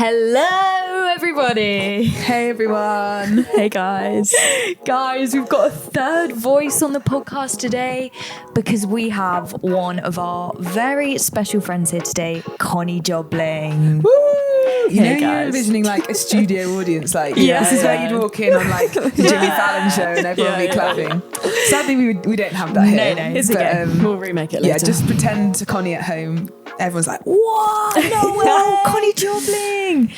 Hello, everybody. Hey, everyone. Hey, guys. Guys, we've got a third voice on the podcast today because we have one of our very special friends here today, Connie Jobling. Woo! You know, guys. you're envisioning like a studio audience, like Yeah, this is yeah. where you'd walk in on like the Jimmy Fallon show and everyone would be clapping. Sadly, we don't have that here. No, it's okay. We'll remake it later. Yeah, just pretend to Connie at home. Everyone's like, what? No way, Connie Jobling.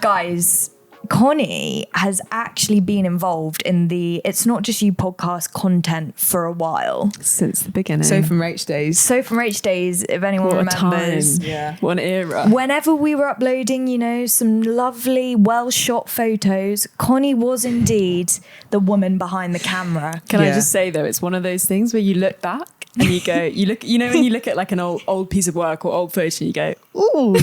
Guys, Connie has actually been involved in the It's Not Just You podcast content for a while. Since the beginning. So from Rach days. So from Rach days, if anyone What a remembers. time. Yeah. What an era. Whenever we were uploading, you know, some lovely, well-shot photos, Connie was indeed the woman behind the camera. Can I Yeah. just say though, it's one of those things where you look back and you go, you know when you look at like an old piece of work or old photo and you go, ooh,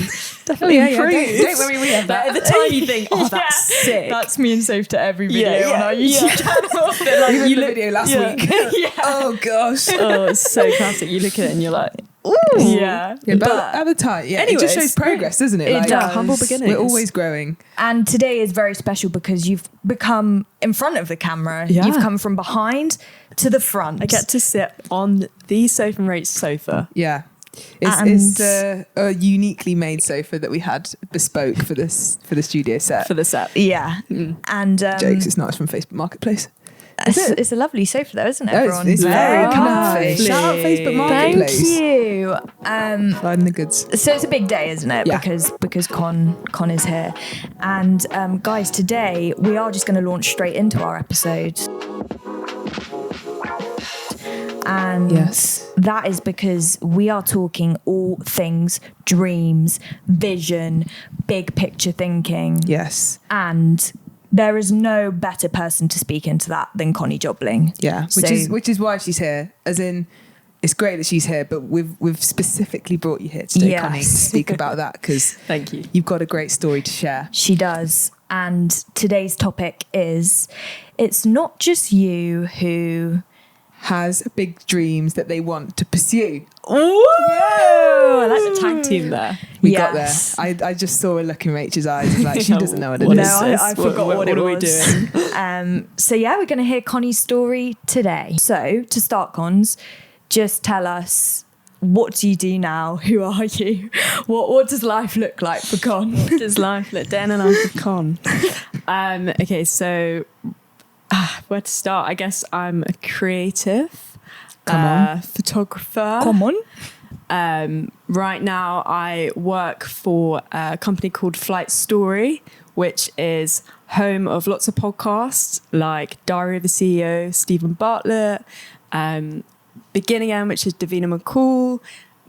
definitely improved. Don't worry, we have But that. at the time you think, oh, that's sick. That's me and Soph to every video Yeah, on our yeah, YouTube channel. But like, Even you the look, video last yeah. week. Oh gosh. Oh, it's so classic. You look at it and you're like, ooh. Yeah. Yeah, but at the time, yeah, Anyway, it just shows it's great. progress, doesn't it? It does. Humble beginnings. We're always growing. And today is very special because you've become in front of the camera. Yeah. You've come from behind to the front. I get to sit on the Sofa and Rach sofa. Yeah. It's a uniquely made sofa that we had bespoke for the studio set. For the set. Yeah. And Jokes, it's not, it's from Facebook Marketplace. it's a lovely sofa though, isn't it, Oh, everyone? it's very Oh, comfy. lovely. Shout out Facebook Thank Marketplace. you. Sliding the goods. So it's a big day, isn't it? Yeah. Because Con is here. And guys, today we are just going to launch straight into our episode. And Yes. that is because we are talking all things dreams, vision, big picture thinking. Yes. And there is no better person to speak into that than Connie Jobling. Yeah. Which is why she's here. As in, it's great that she's here, but we've specifically brought you here today, Yes. Connie, to speak about that because Thank you. you've got a great story to share. She does. And today's topic is, it's not just you who... Has big dreams that they want to pursue. Ooh, I like the tag team there. We got there. Yes. I just saw a look in Rachel's eyes, like she doesn't know what it What is. is No, this? I forgot what it are was. we doing? So yeah, we're going to hear Connie's story today. So to start, Cons, just tell us, what do you do now? Who are you? What does life look like for Con? Does life look day in the life of Con? Okay, so where to start? I guess I'm a creative, Come on. photographer. Come on. Right now, I work for a company called Flight Story, which is home of lots of podcasts like Diary of the CEO, Stephen Bartlett, Beginning End, which is Davina McCall,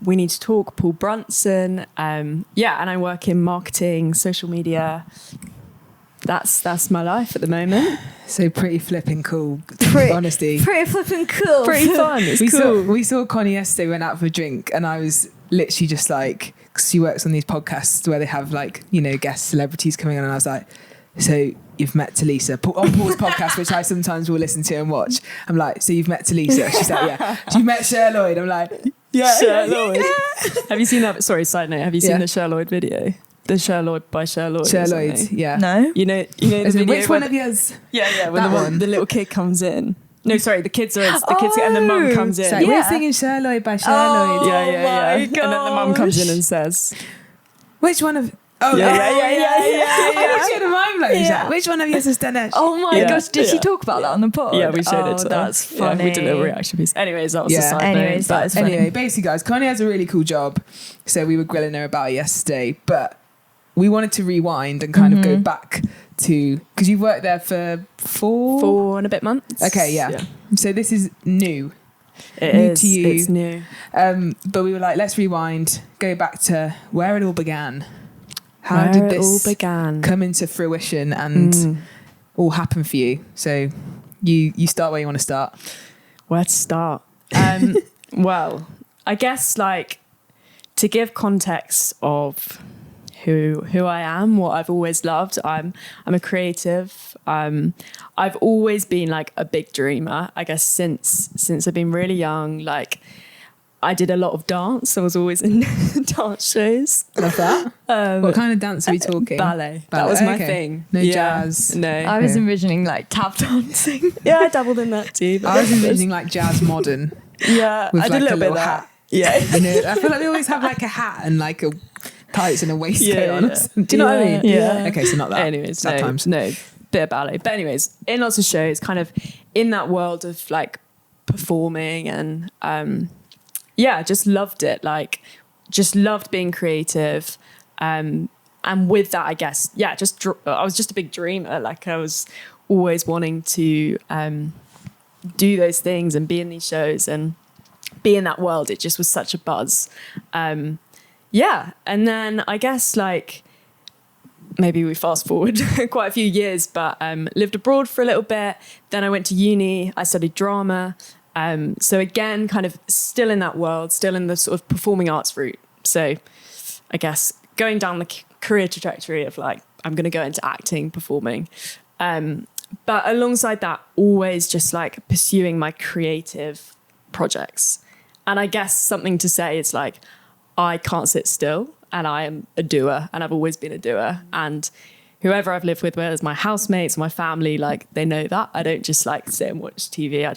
We Need to Talk, Paul Brunson. And I work in marketing, social media. That's my life at the moment. So pretty flipping cool. Honesty. Pretty flipping cool. Pretty fun. It's we cool. we saw Connie yesterday, went out for a drink, and I was literally just like, 'cause she works on these podcasts where they have like, you know, guest celebrities coming on, and I was like, so you've met Talisa on Paul's podcast, which I sometimes will listen to and watch. I'm like, so you've met Talisa? She's like, yeah. You met Cher Lloyd? I'm like, yeah. Cher Lloyd. Have you seen that? Sorry, side note. Have you seen Yeah. the Cher Lloyd video? The Cher Lloyd by Cher Lloyd. Cher or Lloyd, something? yeah. No? You know the As in, video which one where- of yours? Yeah, when That one? the little kid comes in. No, sorry, the kids and the mum comes in. It's like, Yeah. we're singing Cher Lloyd by Cher Oh. Lloyd. Yeah. my And then the mum comes in gosh. and says, Which one of... Oh, Yeah. yeah. Yeah. I thought she had a mind blow. She's Yeah. like, which one of yours has done it? Oh my Yeah. gosh, did she Yeah. talk about that on the pod? "Yeah, we showed it to her." That's funny. Yeah, we did a little reaction piece. Anyways, that was Yeah. the side Anyways, note. that was funny. Anyway, basically, guys, Connie has a really cool job. So we were grilling her about it yesterday, but we wanted to rewind and kind of go back to, because you've worked there for 4 and a bit months. Okay, yeah. So this is new. It New is. to you. It's new. But we were like, let's rewind, go back to where it all began. How Where did it all this began. come into fruition and all happen for you? So you start where you want to start. Where to start? Well, I guess like to give context of who I am, what I've always loved. I'm a creative. I've always been like a big dreamer. I guess since I've been really young, like I did a lot of dance. I was always in dance shows. Love that. What kind of dance are we talking? Ballet. That was my thing. No jazz. No. I was envisioning like tap dancing. Yeah, I dabbled in that too. I was envisioning like jazz modern. Yeah, with I did like a little bit of hat. that. Yeah. You know, I feel like they always have like a hat and like a tights and a waistcoat on. Yeah. Do you know what I mean? Yeah. Okay, so not that. Anyways, Sometimes. no, bit of ballet. But anyways, in lots of shows, kind of in that world of like performing and just loved it. Like, just loved being creative. And with that, I guess, I was just a big dreamer. Like, I was always wanting to do those things and be in these shows and be in that world. It just was such a buzz. And then I guess like maybe we fast forward quite a few years, but lived abroad for a little bit. Then I went to uni. I studied drama. So again, kind of still in that world, still in the sort of performing arts route. So I guess going down the career trajectory of like, I'm going to go into acting, performing. But alongside that, always just like pursuing my creative projects. And I guess something to say is like, I can't sit still and I am a doer and I've always been a doer. And whoever I've lived with, whether it's my housemates, my family, like they know that. I don't just like sit and watch TV. I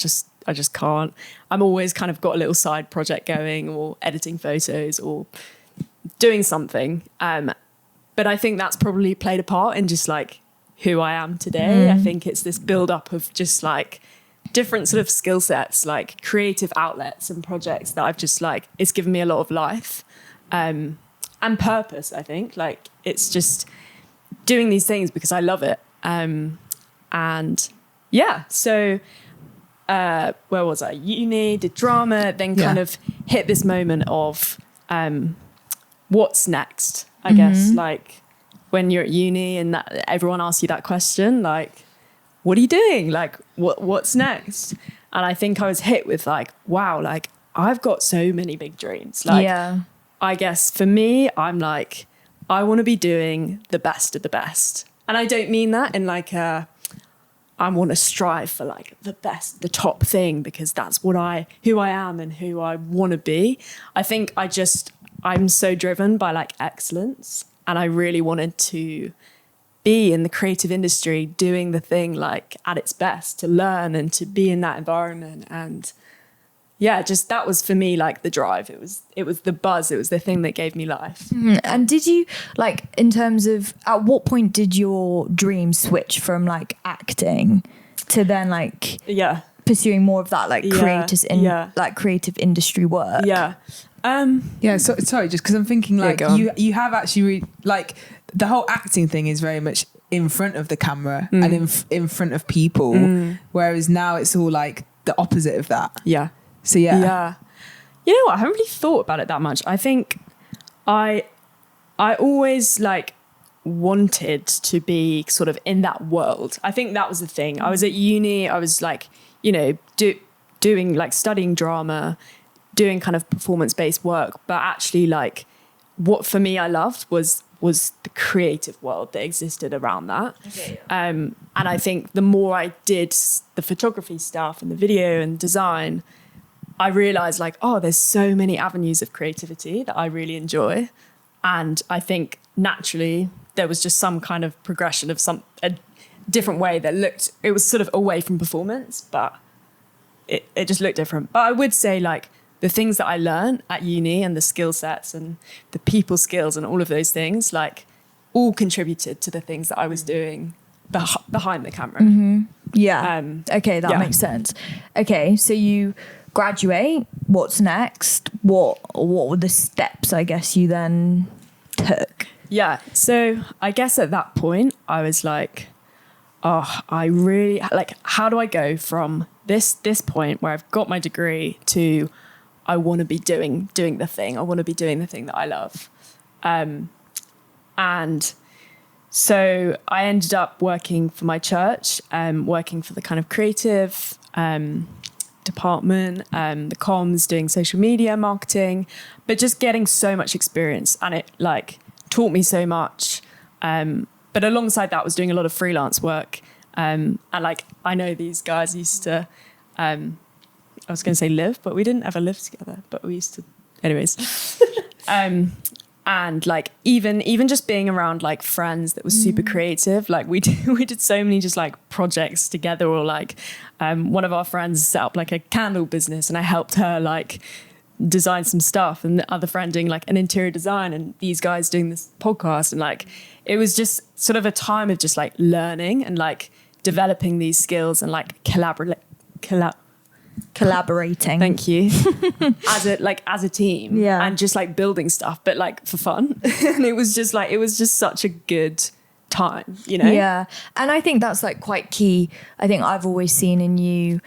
just can't. I'm always kind of got a little side project going or editing photos or doing something. But I think that's probably played a part in just like who I am today. I think it's this build up of just like different sort of skill sets, like creative outlets and projects that I've just like, it's given me a lot of life and purpose. I think like it's just doing these things because I love it. So where was I? Uni, did drama, then kind of hit this moment of what's next, I guess, like when you're at uni and that everyone asks you that question, like, what are you doing? Like, what's next? And I think I was hit with like, wow, like I've got so many big dreams. Like, I guess for me, I'm like, I want to be doing the best of the best. And I don't mean that in like I want to strive for like the best, the top thing, because that's who I am and who I want to be. I think I'm so driven by like excellence, and I really wanted to be in the creative industry doing the thing like at its best, to learn and to be in that environment. And just that was for me like the drive. It was the buzz. It was the thing that gave me life. And did you like, in terms of at what point did your dream switch from like acting to then like pursuing more of that like creative industry work? So sorry, just because I'm thinking like you have actually like the whole acting thing is very much in front of the camera and in front of people, whereas now it's all like the opposite of that. So you know what, I haven't really thought about it that much. I think I always like wanted to be sort of in that world. I think that was the thing. I was at uni, I was like, you know, doing like studying drama, doing kind of performance-based work, but actually like what for me I loved was the creative world that existed around that. And I think the more I did the photography stuff and the video and design, I realized like, oh, there's so many avenues of creativity that I really enjoy. And I think naturally there was just some kind of progression of a different way that it was sort of away from performance, but it just looked different. But I would say like the things that I learned at uni and the skill sets and the people skills and all of those things, like all contributed to the things that I was doing behind the camera. Okay, that makes sense. Okay, so you graduate, what's next? What were the steps, I guess, you then took? So I guess at that point I was like, oh, I really like, how do I go from this point where I've got my degree to I want to be doing the thing. I want to be doing the thing that I love. And so I ended up working for my church, working for the kind of creative department, the comms, doing social media marketing, but just getting so much experience, and it like taught me so much. But alongside that, I was doing a lot of freelance work. And like, I know these guys used to I was going to say live, but we didn't ever live together, but we used to, anyways. And like even just being around like friends that was super creative, like we did so many just like projects together, or like one of our friends set up like a candle business and I helped her like design some stuff, and the other friend doing like an interior design, and these guys doing this podcast. And like it was just sort of a time of just like learning and like developing these skills and like collaborating. Thank you. as a team, and just like building stuff, but like for fun. And it was just such a good time, you know. Yeah, and I think that's like quite key. I think I've always seen in you,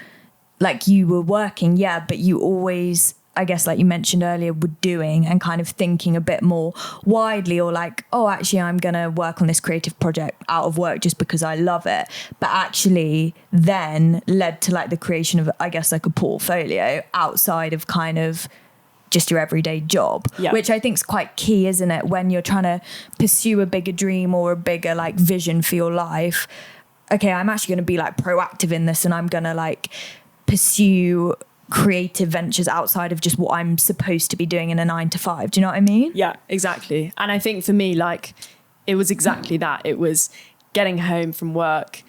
like you were working, but you always, I guess, like you mentioned earlier, were doing and kind of thinking a bit more widely, or like, oh, actually, I'm going to work on this creative project out of work just because I love it. But actually then led to like the creation of, I guess, like a portfolio outside of kind of just your everyday job, which I think is quite key, isn't it? When you're trying to pursue a bigger dream or a bigger like vision for your life. Okay, I'm actually going to be like proactive in this, and I'm going to like pursue creative ventures outside of just what I'm supposed to be doing in a 9-to-5. Do you know what I mean? Yeah, exactly. And I think for me, like, it was exactly that. It was getting home from work,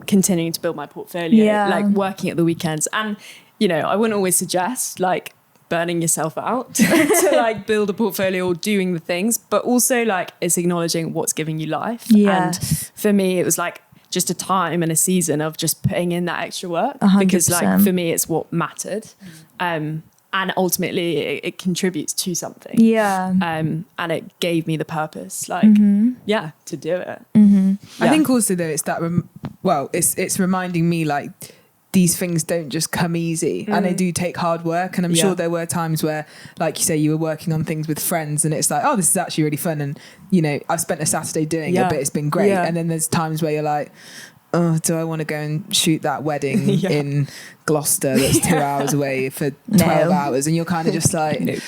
continuing to build my portfolio, like working at the weekends. And, you know, I wouldn't always suggest like burning yourself out to like build a portfolio or doing the things, but also like it's acknowledging what's giving you life. And for me, it was like just a time and a season of just putting in that extra work 100%. Because like for me it's what mattered, and ultimately it contributes to something, and it gave me the purpose, like to do it. I think also though it's that it's reminding me like these things don't just come easy, and they do take hard work. And I'm sure there were times where, like you say, you were working on things with friends and it's like, oh, this is actually really fun, and you know, I've spent a Saturday doing it, but it's been great. And then there's times where you're like, oh, do I want to go and shoot that wedding in Gloucester that's 2 hours away for 12 hours? And you're kind of just like,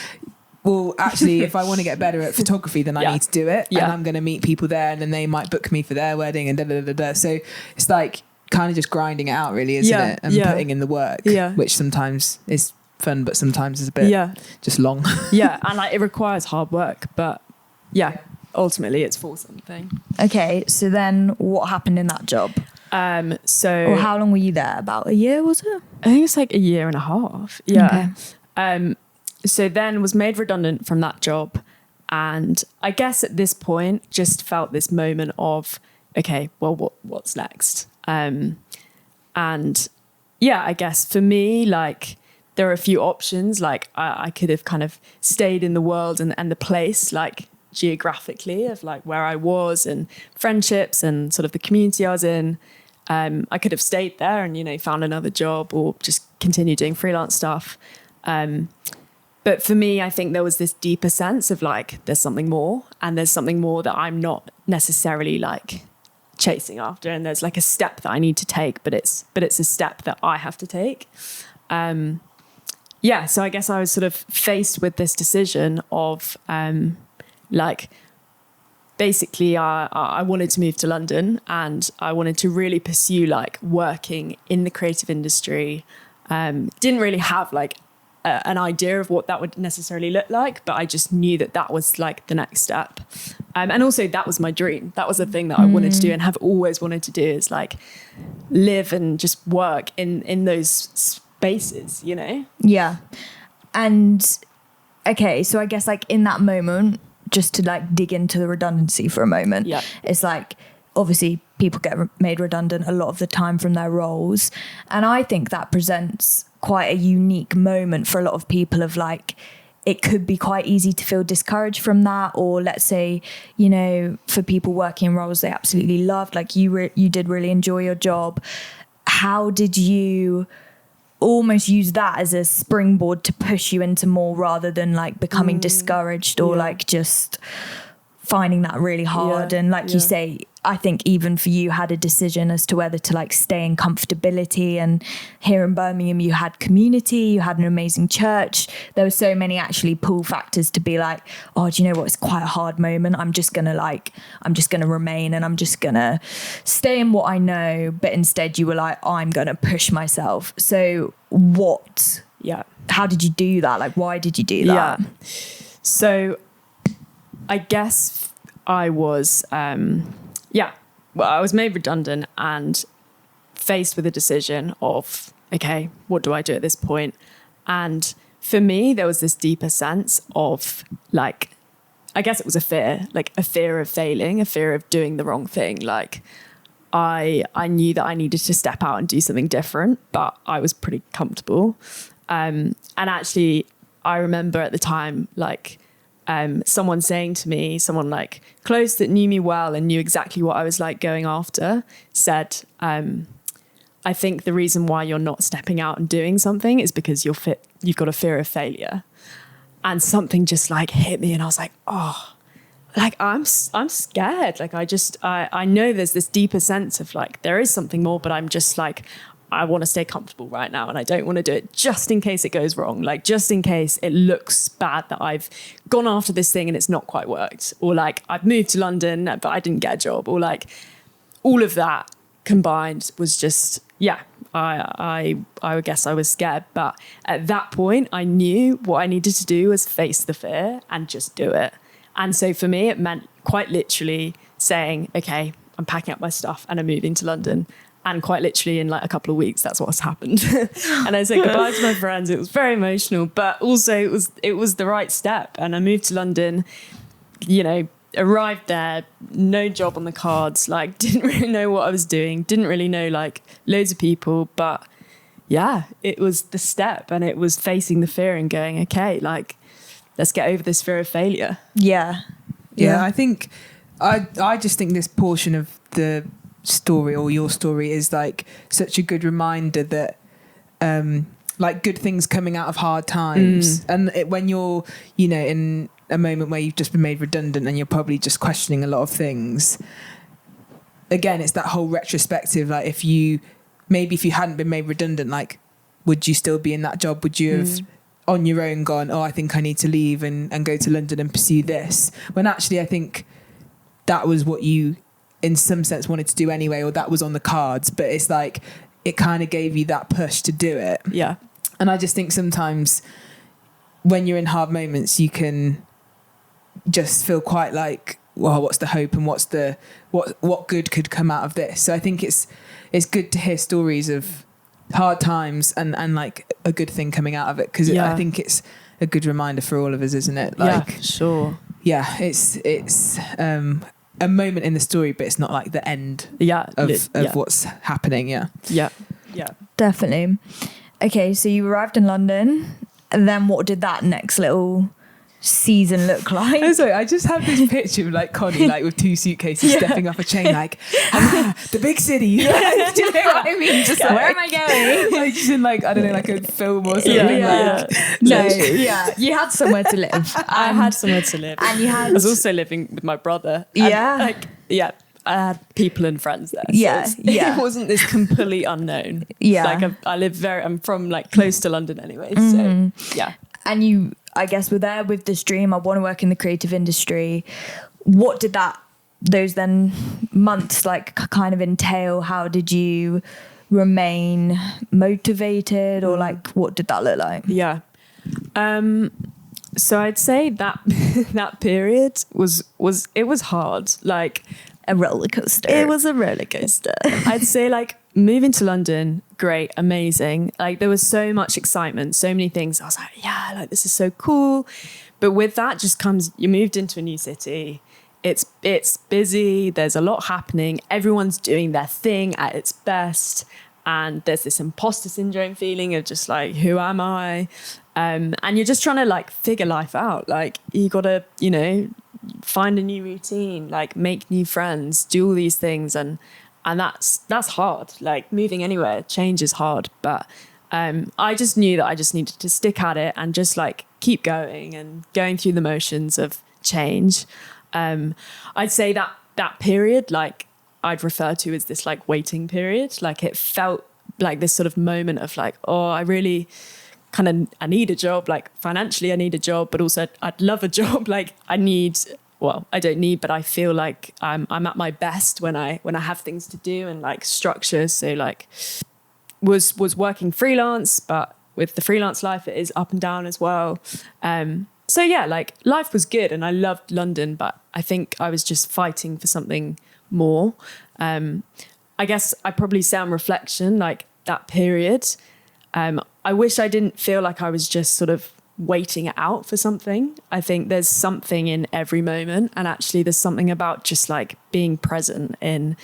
well, actually, if I want to get better at photography, then I need to do it. And I'm going to meet people there, and then they might book me for their wedding, and da-da-da-da-da. So it's like kind of just grinding it out, really, isn't it? And putting in the work, which sometimes is fun, but sometimes is a bit just long. And like it requires hard work, but ultimately it's for something. Okay, so then what happened in that job? Or how long were you there? About a year, was it? I think it's like 1.5 years. Okay. So then was made redundant from that job, and I guess at this point just felt this moment of, okay, well, what's next? And I guess for me, like there are a few options. Like I could have kind of stayed in the world and the place, like geographically, of like where I was and friendships and sort of the community I was in. I could have stayed there and, you know, found another job or just continue doing freelance stuff. But for me, I think there was this deeper sense of like, there's something more, and there's something more that I'm not necessarily like chasing after. And there's like a step that I need to take, but it's a step that I have to take. So I guess I was sort of faced with this decision of like, basically I wanted to move to London, and I wanted to really pursue like working in the creative industry. Didn't really have like an idea of what that would necessarily look like, but I just knew that was like the next step. And also that was my dream. That was the thing that I wanted to do and have always wanted to do, is like live and just work in those spaces, you know? Yeah. And okay, so I guess like in that moment, just to like dig into the redundancy for a moment, it's like obviously people get made redundant a lot of the time from their roles, and I think that presents quite a unique moment for a lot of people of like, it could be quite easy to feel discouraged from that, or let's say, you know, for people working in roles they absolutely loved, like you did really enjoy your job. How did you almost use that as a springboard to push you into more, rather than like becoming discouraged or like just finding that really hard? And like you say, I think even for you had a decision as to whether to like stay in comfortability, and here in Birmingham you had community, you had an amazing church. There were so many actually pull factors to be like, oh, do you know what, it's quite a hard moment, I'm just gonna remain and I'm just gonna stay in what I know. But instead you were like, oh, I'm gonna push myself. So how did you do that? Like, why did you do that? So I guess I was I was made redundant and faced with a decision of, okay, what do I do at this point? And for me, there was this deeper sense of like, I guess it was a fear of failing, a fear of doing the wrong thing. Like I knew that I needed to step out and do something different, but I was pretty comfortable. And actually I remember at the time, like, someone saying to me, someone like close that knew me well and knew exactly what I was like going after, said, I think the reason why you're not stepping out and doing something is because you've got a fear of failure. And something just like hit me and I was like, oh, like I'm scared. Like I know there's this deeper sense of like, there is something more, but I'm just like, I want to stay comfortable right now and I don't want to do it just in case it goes wrong. Like just in case it looks bad that I've gone after this thing and it's not quite worked. Or like I've moved to London, but I didn't get a job. Or like all of that combined was just, I guess I was scared. But at that point I knew what I needed to do was face the fear and just do it. And so for me, it meant quite literally saying, okay, I'm packing up my stuff and I'm moving to London. And quite literally in like a couple of weeks, that's what's happened. And I said goodbye to my friends. It was very emotional, but also it was the right step. And I moved to London, you know, arrived there, no job on the cards, like didn't really know what I was doing, didn't really know like loads of people, but yeah, it was the step and it was facing the fear and going, okay, like let's get over this fear of failure. Yeah. I think, I just think this portion of the story or your story is like such a good reminder that like good things coming out of hard times and when you're, you know, in a moment where you've just been made redundant and you're probably just questioning a lot of things, again it's that whole retrospective, like if you hadn't been made redundant, like would you still be in that job? Would you have on your own gone, oh, I think I need to leave and go to London and pursue this, when actually I think that was what you in some sense wanted to do anyway, or that was on the cards, but it's like it kind of gave you that push to do it. Yeah. And I just think sometimes when you're in hard moments you can just feel quite like, well, what's the hope and what good could come out of this? So I think it's good to hear stories of hard times and like a good thing coming out of it, because I think it's a good reminder for all of us, isn't it? Like, yeah, sure. Yeah, it's a moment in the story, but it's not like the end of what's happening. Yeah. Definitely. Okay, so you arrived in London, and then what did that next little season look like? Oh, sorry, I just have this picture of like Connie, like with two suitcases stepping off a chain, like the big city. Do you know what I mean? Just like, where am I going? Like just in like, I don't know, like a film or something. No, you had somewhere to live. I had somewhere to live, and I was also living with my brother. I had people and friends there. So it wasn't this completely unknown. Like I'm from like close to London anyway. So yeah. And you, I guess, were there with this dream, I want to work in the creative industry. What did those then months like kind of entail? How did you remain motivated, or like what did that look like? Yeah. So I'd say that that period was hard. Like a roller coaster. It was a roller coaster. I'd say like moving to London, great, amazing. Like there was so much excitement, so many things. I was like, yeah, like this is so cool. But with that just comes, you moved into a new city. It's busy. There's a lot happening. Everyone's doing their thing at its best. And there's this imposter syndrome feeling of just like, who am I? And you're just trying to like figure life out. Like you got to, you know, find a new routine, like make new friends, do all these things. And that's hard. Like moving anywhere, change is hard. But I just knew that I just needed to stick at it and just like keep going and going through the motions of change. I'd say that period, like I'd refer to as this like waiting period. Like it felt like this sort of moment of like, oh, I really I need a job. Like financially I need a job, but also I'd love a job. Like I don't need, but I feel like I'm at my best when I have things to do and like structure. So like was working freelance, but with the freelance life, it is up and down as well. So yeah, like life was good and I loved London, but I think I was just fighting for something more. I guess I probably say on reflection, like that period, I wish I didn't feel like I was just sort of waiting it out for something. I think there's something in every moment, and actually there's something about just like being present in,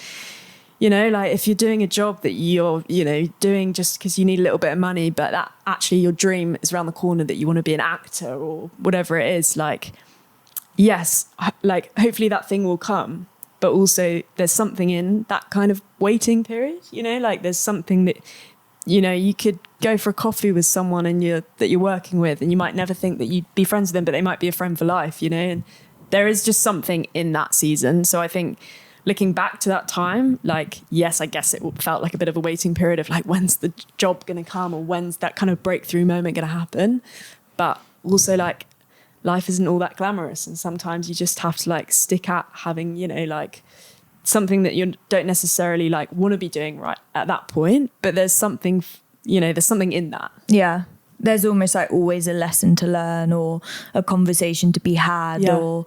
you know, like if you're doing a job that you're, you know, doing just because you need a little bit of money, but that actually your dream is around the corner, that you want to be an actor or whatever it is, like, yes, like hopefully that thing will come. But also there's something in that kind of waiting period, you know, like there's something that, you know, you could go for a coffee with someone that you're working with, and you might never think that you'd be friends with them, but they might be a friend for life, you know, and there is just something in that season. So I think looking back to that time, like, yes, I guess it felt like a bit of a waiting period of like, when's the job going to come, or when's that kind of breakthrough moment going to happen? But also like, life isn't all that glamorous, and sometimes you just have to like stick at having, you know, like something that you don't necessarily like want to be doing right at that point, but there's something, you know, there's something in that. Yeah, there's almost like always a lesson to learn or a conversation to be had, or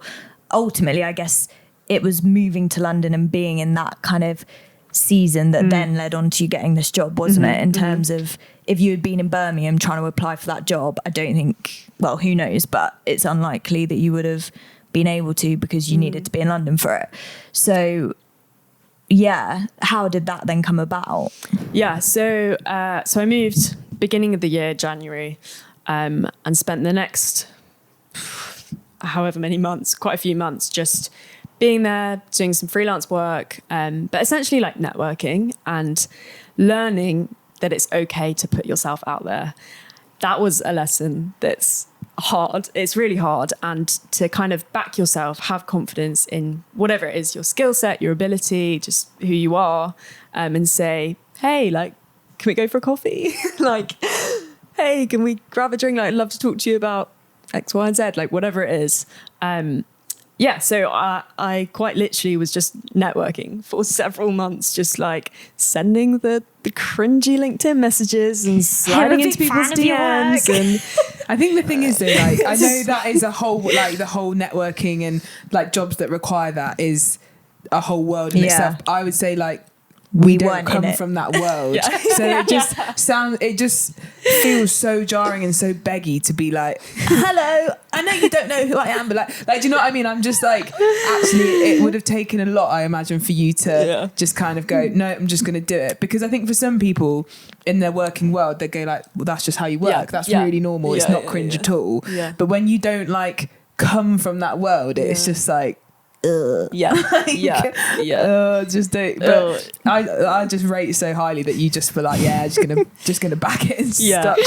ultimately I guess it was moving to London and being in that kind of season that then led on to you getting this job, wasn't it? In terms of if you had been in Birmingham trying to apply for that job, I don't think, well, who knows, but it's unlikely that you would have been able to, because you needed to be in London for it. So yeah, how did that then come about? Yeah, so I moved beginning of the year, January, and spent the next however many months, quite a few months, just being there, doing some freelance work, but essentially like networking and learning that it's okay to put yourself out there. That was a lesson that's hard. It's really hard. And to kind of back yourself, have confidence in whatever it is, your skill set, your ability, just who you are, and say, hey, like, can we go for a coffee? Like, hey, can we grab a drink? Like, I'd love to talk to you about X, Y, and Z, like whatever it is. Yeah, so I quite literally was just networking for several months, just like sending the cringy LinkedIn messages and sliding into people's DMs. And I think the thing is though, like, I know that is a whole, like the whole networking and like jobs that require that is a whole world in itself. I would say like, we don't come from that world. So it just feels so jarring and so beggy to be like, hello, I know you don't know who I am, but like do you know what I mean? I'm just like, actually it would have taken a lot, I imagine, for you to just kind of go, no, I'm just going to do it. Because I think for some people in their working world, they go like, well, that's just how you work. That's really normal. It's not cringe at all. But when you don't like come from that world, it's just like, just don't. But I just rate so highly that you just feel like, just gonna back it and start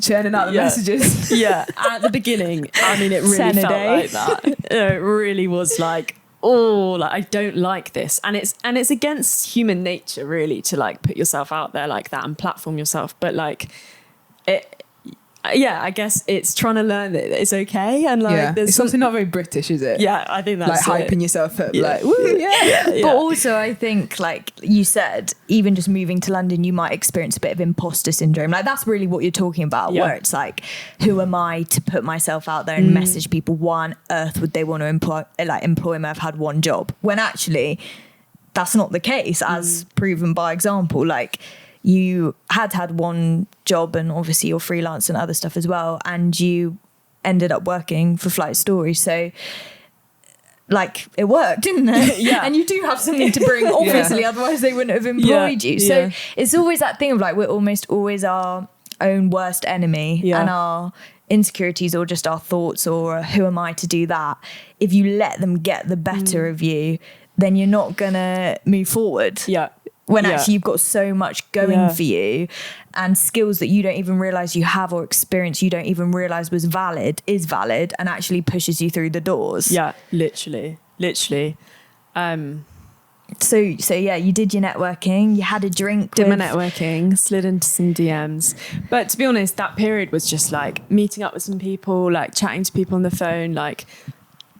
churning out the messages. At the beginning, I mean, it really felt like that. It really was like, oh, like I don't like this, and it's against human nature really to like put yourself out there like that and platform yourself. But like it. I guess it's trying to learn that it's okay, and like it's also not very British, is it? Yeah, I think that's like hyping yourself up, like woo, But also, I think, like you said, even just moving to London, you might experience a bit of imposter syndrome. Like that's really what you're talking about, where it's like, who am I to put myself out there and message people? Why on earth would they want to employ me? I've had one job, when actually that's not the case, as proven by example. Like, you had one job, and obviously you're freelance and other stuff as well, and you ended up working for Flight Story. So like it worked, didn't it? And you do have something to bring, obviously, otherwise they wouldn't have employed you. So it's always that thing of like, we're almost always our own worst enemy, and our insecurities or just our thoughts or who am I to do that. If you let them get the better of you, then you're not gonna move forward. When actually you've got so much going for you, and skills that you don't even realize you have, or experience you don't even realize is valid, and actually pushes you through the doors. Literally. So yeah, you did your networking, you had a drink. Did my networking, slid into some DMs. But to be honest, that period was just like meeting up with some people, like chatting to people on the phone, like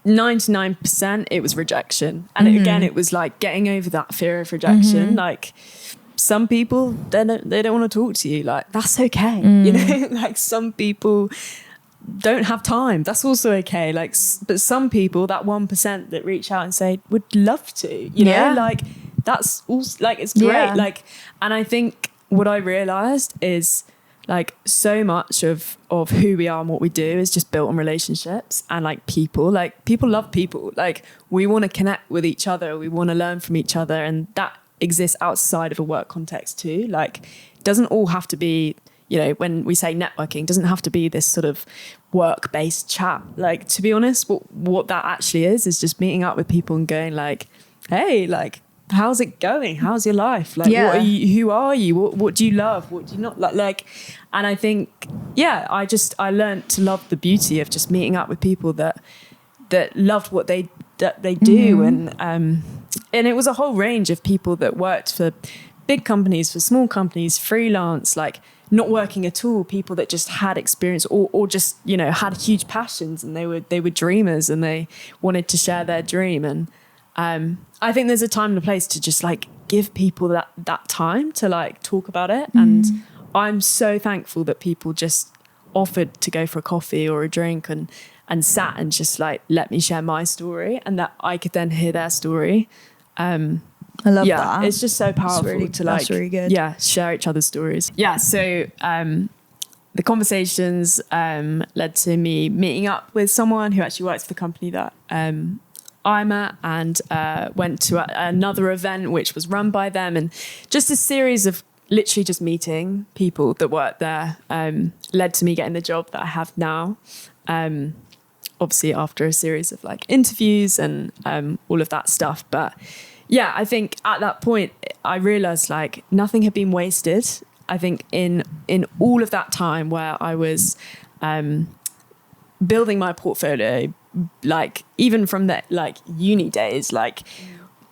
99% it was rejection. And again, it was like getting over that fear of rejection. Like some people, they don't want to talk to you. Like that's okay. You know, like some people don't have time. That's also okay. Like, but some people, that 1% that reach out and say, would love to, you know, like that's also like, it's great. Like, and I think what I realized is like so much of who we are and what we do is just built on relationships and like people love people. Like we want to connect with each other. We want to learn from each other. And that exists outside of a work context too. Like it doesn't all have to be, you know, when we say networking, it doesn't have to be this sort of work-based chat. Like, to be honest, what that actually is just meeting up with people and going like, hey, like, how's it going? How's your life? Like, what are you, who are you? What do you love? What do you not like? And I think, I learned to love the beauty of just meeting up with people that loved what they do. And it was a whole range of people that worked for big companies, for small companies, freelance, like, not working at all, people that just had experience or just, you know, had huge passions and they were dreamers and they wanted to share their dream. And I think there's a time and a place to just like give people that time to like talk about it. And I'm so thankful that people just offered to go for a coffee or a drink and sat and just like let me share my story and that I could then hear their story. I love that. It's just so powerful to like, that's really good. Share each other's stories. Yeah. So, the conversations, led to me meeting up with someone who actually works for the company that, I'm at and, went to another event, which was run by them and just a series of literally just meeting people that work there, led to me getting the job that I have now. Obviously after a series of like interviews and, all of that stuff. But yeah, I think at that point I realized like nothing had been wasted. I think in all of that time where I was building my portfolio, like even from the like uni days, like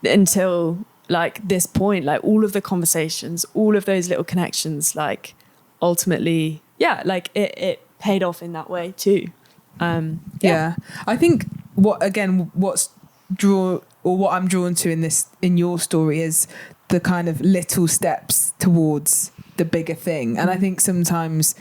until like this point, like all of the conversations, all of those little connections, like ultimately, like it paid off in that way too. I think what I'm drawn to in your story is the kind of little steps towards the bigger thing. And I think sometimes,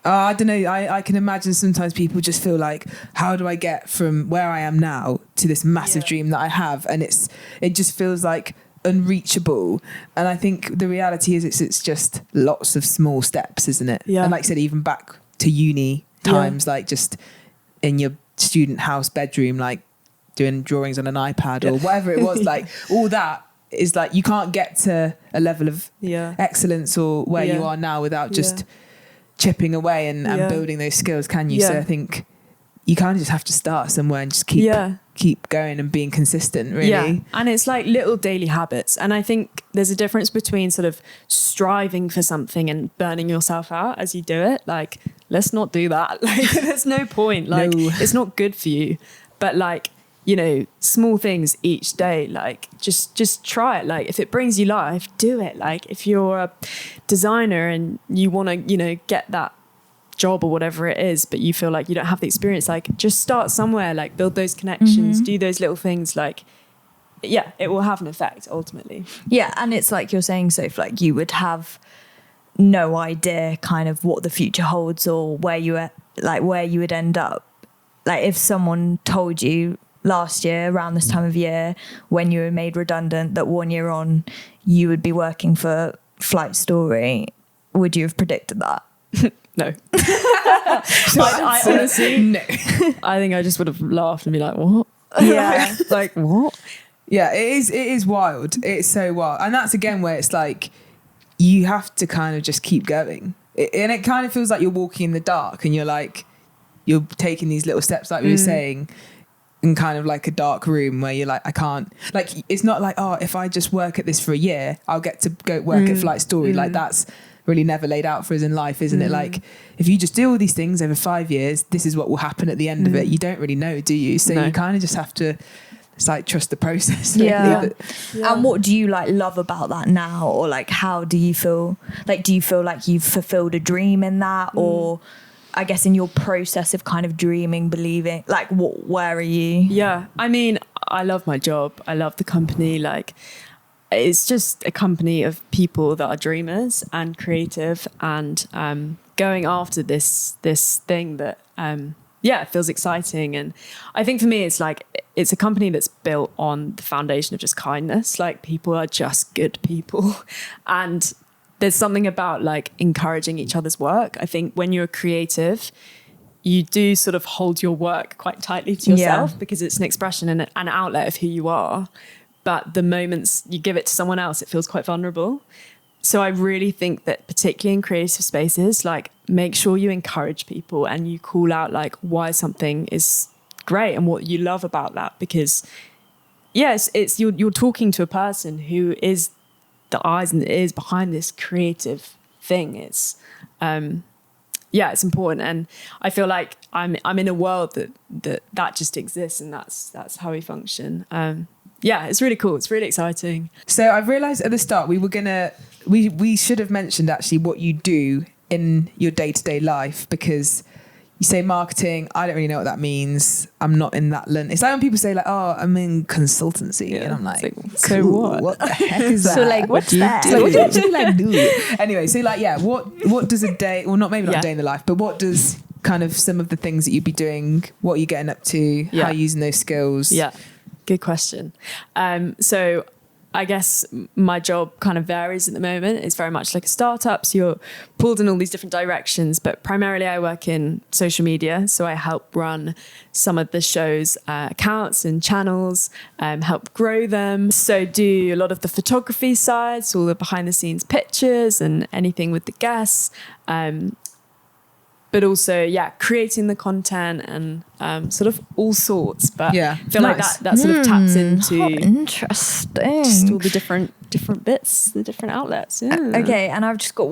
I don't know, I can imagine sometimes people just feel like, how do I get from where I am now to this massive dream that I have? And it just feels like unreachable. And I think the reality is it's just lots of small steps, isn't it? And like I said, even back to uni times, like just in your student house bedroom, like doing drawings on an iPad or whatever it was, like all that is like, you can't get to a level of excellence or where you are now without just chipping away and building those skills, can you? So I think you kind of just have to start somewhere and just keep going and being consistent, really. And it's like little daily habits. And I think there's a difference between sort of striving for something and burning yourself out as you do it. Like, let's not do that. Like, there's no point. Like, it's not good for you. But like, you know, small things each day, like just try it. Like if it brings you life, do it. Like if you're a designer and you want to, you know, get that job or whatever it is, but you feel like you don't have the experience, like just start somewhere, like build those connections, do those little things, like, it will have an effect ultimately. Yeah. And it's like you're saying, Soph, like you would have no idea kind of what the future holds or where you would end up. Like if someone told you last year around this time of year when you were made redundant that 1 year on you would be working for Flight Story, would you have predicted that? No. I honestly, no. I think I just would have laughed and be like, what? Yeah. Like, what? Yeah, it is wild. It's so wild. And that's again where it's like you have to kind of just keep going. And it kind of feels like you're walking in the dark and you're taking these little steps like we were saying, in kind of like a dark room where you're like, I can't, like, it's not like, oh, if I just work at this for a year, I'll get to go work at Flight Story. Like that's really never laid out for us in life, isn't it? Like if you just do all these things over 5 years, this is what will happen at the end of it. You don't really know, do you? So you kind of just have to it's like trust the process. Really. And what do you like love about that now, or like how do you feel? Like, do you feel like you've fulfilled a dream in that, or I guess in your process of kind of dreaming, believing, like where are you? Yeah, I mean, I love my job. I love the company. Like, it's just a company of people that are dreamers and creative, and going after this thing that it feels exciting. And I think for me, it's like, it's a company that's built on the foundation of just kindness. Like, people are just good people, and there's something about like encouraging each other's work. I think when you're creative, you do sort of hold your work quite tightly to yourself because it's an expression and an outlet of who you are. But the moments you give it to someone else, it feels quite vulnerable. So I really think that particularly in creative spaces, like, make sure you encourage people and you call out like why something is great and what you love about that. Because yes, it's you're talking to a person who is the eyes and the ears behind this creative thing. It's it's important, and I feel like I'm in a world that just exists, and that's how we function. It's really cool. It's really exciting. So I've realised at the start we should have mentioned actually what you do in your day-to-day life, because you say marketing, I don't really know what that means. I'm not in that learn. It's like when people say like, oh, I'm in consultancy. And I'm like, so cool, what the heck is that? So like, what's that? So what do you actually like do? Anyway, so like, what does a day, well, not maybe not a day in the life, but what does kind of some of the things that you'd be doing, what are you getting up to, how are you using those skills? Yeah, good question. So I guess my job kind of varies at the moment. It's very much like a startup. So you're pulled in all these different directions, but primarily I work in social media. So I help run some of the show's accounts and channels, help grow them. So do a lot of the photography side, so all the behind the scenes pictures and anything with the guests. But also, creating the content and sort of all sorts. But I feel like that sort of taps into interesting. Just all the different bits, the different outlets. Yeah. Okay, and I've just got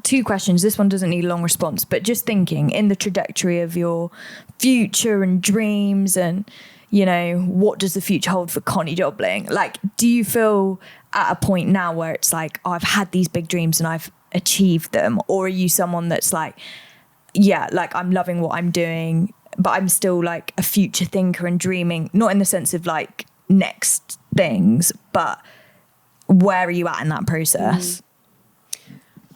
two questions. This one doesn't need a long response, but just thinking in the trajectory of your future and dreams, and you know, what does the future hold for Connie Jobling? Like, do you feel at a point now where it's like, oh, I've had these big dreams and I've achieved them, or are you someone that's like, like I'm loving what I'm doing, but I'm still like a future thinker and dreaming, not in the sense of like next things, but where are you at in that process?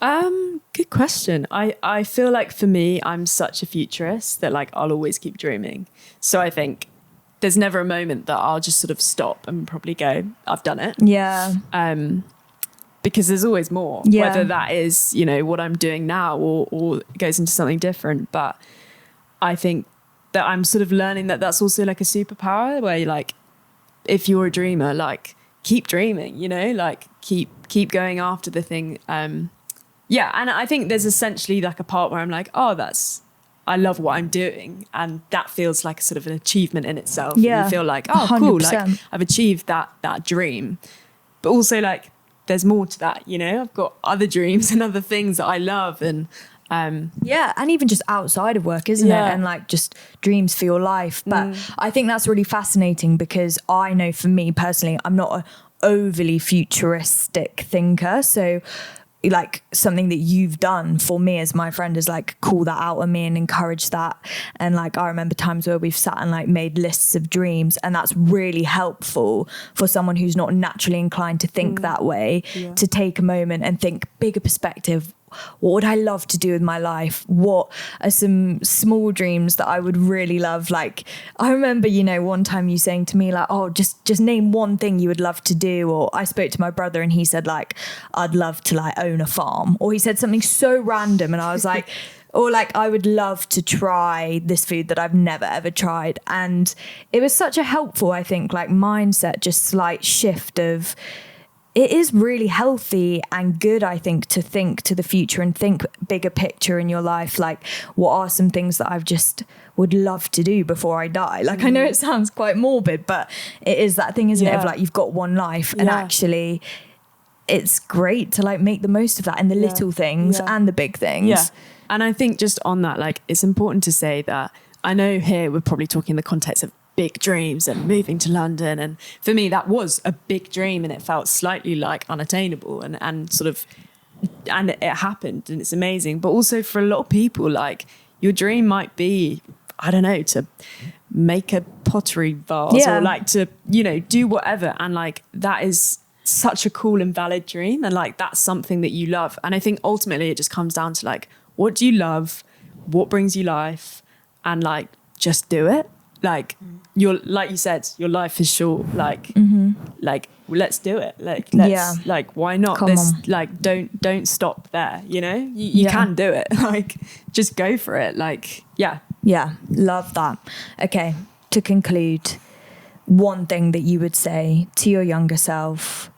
Good question. I feel like for me, I'm such a futurist that like I'll always keep dreaming. So I think there's never a moment that I'll just sort of stop and probably go, I've done it. Yeah. Because there's always more, whether that is, you know, what I'm doing now or goes into something different. But I think that I'm sort of learning that that's also like a superpower, where you're like, if you're a dreamer, like keep dreaming, you know, like keep going after the thing. And I think there's essentially like a part where I'm like, I love what I'm doing, and that feels like a sort of an achievement in itself. Yeah. And you feel like, oh, 100%. cool, like I've achieved that dream. But also like there's more to that, you know, I've got other dreams and other things that I love, and and even just outside of work, isn't it? And like just dreams for your life. But I think that's really fascinating, because I know for me personally, I'm not an overly futuristic thinker. So like something that you've done for me as my friend is like call that out on me and encourage that. And like I remember times where we've sat and like made lists of dreams, and that's really helpful for someone who's not naturally inclined to think that way, to take a moment and think bigger perspective. What would I love to do with my life? What are some small dreams that I would really love? Like I remember, you know, one time you saying to me like, oh, just name one thing you would love to do. Or I spoke to my brother and he said like, I'd love to like own a farm. Or he said something so random, and I was like, or like, I would love to try this food that I've never ever tried. And it was such a helpful, I think, like mindset, just slight shift of, it is really healthy and good, I think, to think to the future and think bigger picture in your life. Like, what are some things that I've just would love to do before I die? Like, I know it sounds quite morbid, but it is that thing, isn't it? Of like, you've got one life, and actually it's great to like make the most of that, and the little things and the big things. Yeah. And I think just on that, like, it's important to say that I know here we're probably talking in the context of big dreams and moving to London. And for me, that was a big dream, and it felt slightly like unattainable and sort of, and it happened, and it's amazing. But also for a lot of people, like, your dream might be, I don't know, to make a pottery vase or like to, you know, do whatever. And like, that is such a cool and valid dream. And like, that's something that you love. And I think ultimately it just comes down to like, what do you love? What brings you life? And like, just do it. Like, like you said, your life is short. Like, like, let's do it. Like, let's, like, why not? Like, don't stop there. You know, you can do it. Like, just go for it. Like, yeah, love that. Okay, to conclude, one thing that you would say to your younger self.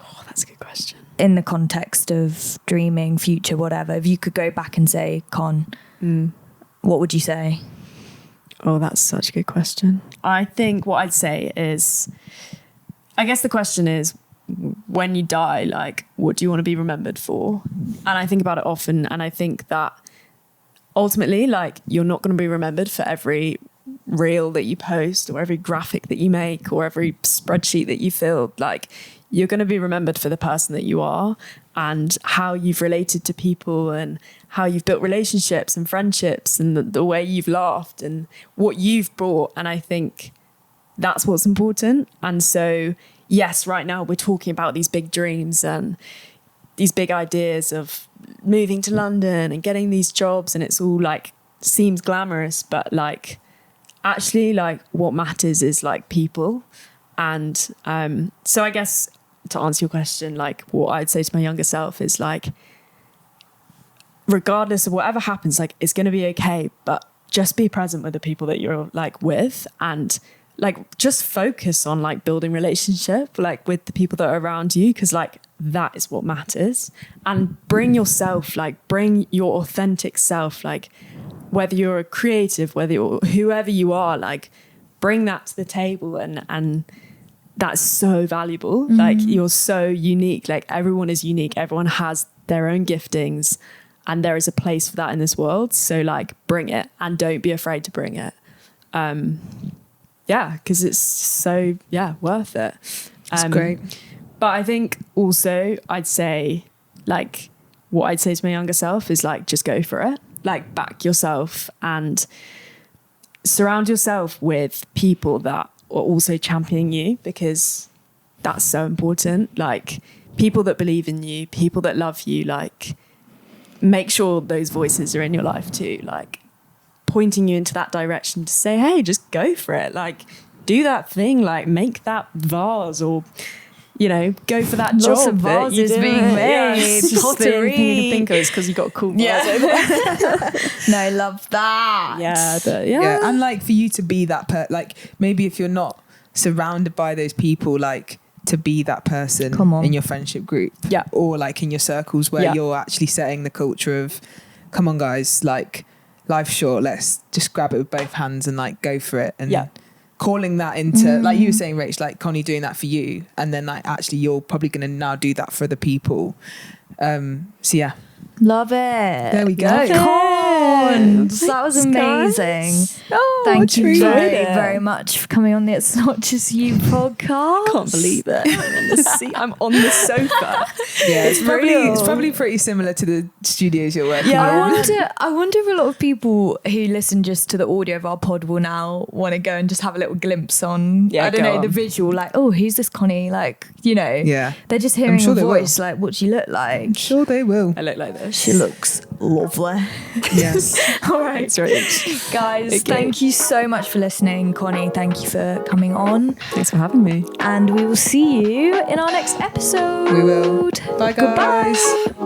Oh, that's a good question. In the context of dreaming, future, whatever. If you could go back and say, Con, what would you say? Oh, that's such a good question. I think what I'd say is, I guess the question is, when you die, like, what do you want to be remembered for? And I think about it often, and I think that ultimately, like, you're not going to be remembered for every reel that you post or every graphic that you make or every spreadsheet that you fill. Like, you're going to be remembered for the person that you are and how you've related to people and how you've built relationships and friendships and the way you've laughed and what you've brought. And I think that's what's important. And so, yes, right now we're talking about these big dreams and these big ideas of moving to London and getting these jobs, and it's all like seems glamorous, but like actually like what matters is like people. And so I guess to answer your question, like what I'd say to my younger self is like, regardless of whatever happens, like it's going to be okay, but just be present with the people that you're like with, and like just focus on like building relationship like with the people that are around you, because like that is what matters. And bring yourself, like bring your authentic self, like whether you're a creative, whether you're whoever you are, like bring that to the table, and that's so valuable. Like you're so unique, like everyone is unique, everyone has their own giftings, and there is a place for that in this world. So like bring it, and don't be afraid to bring it. Because it's so worth it. That's great. But I think also I'd say like what I'd say to my younger self is like just go for it. Like back yourself and surround yourself with people that are also championing you, because that's so important. Like people that believe in you, people that love you, like make sure those voices are in your life too, like pointing you into that direction to say, hey, just go for it. Like do that thing, like make that vase, or you know, go for that Lots job of vases being made. It's just the Pottery. only thing I can think of is because you got a cool vase over there. No, I love that. Yeah, and like for you to be that like maybe if you're not surrounded by those people, like to be that person in your friendship group, or like in your circles where you're actually setting the culture of, come on guys, like life's short, let's just grab it with both hands and like go for it. And calling that into, like you were saying, Rach, like Connie doing that for you, and then like actually you're probably going to now do that for other people. So yeah. Love it. There we go. That was amazing. Thank you very, very much for coming on the It's Not Just You podcast. I can't believe it. I'm in the seat. I'm on the sofa. Yeah, it's probably pretty similar to the studios you're working in. I wonder if a lot of people who listen just to the audio of our pod will now want to go and just have a little glimpse on, the visual, like, oh, who's this Connie? Like, you know, they're just hearing her voice, like, what she look like. I'm sure they will. I look like this. She looks lovely. Yes. All right. Thanks, Rach. Guys, thank you so much for listening. Connie, thank you for coming on. Thanks for having me. And we will see you in our next episode. We will. Bye, guys. Goodbye.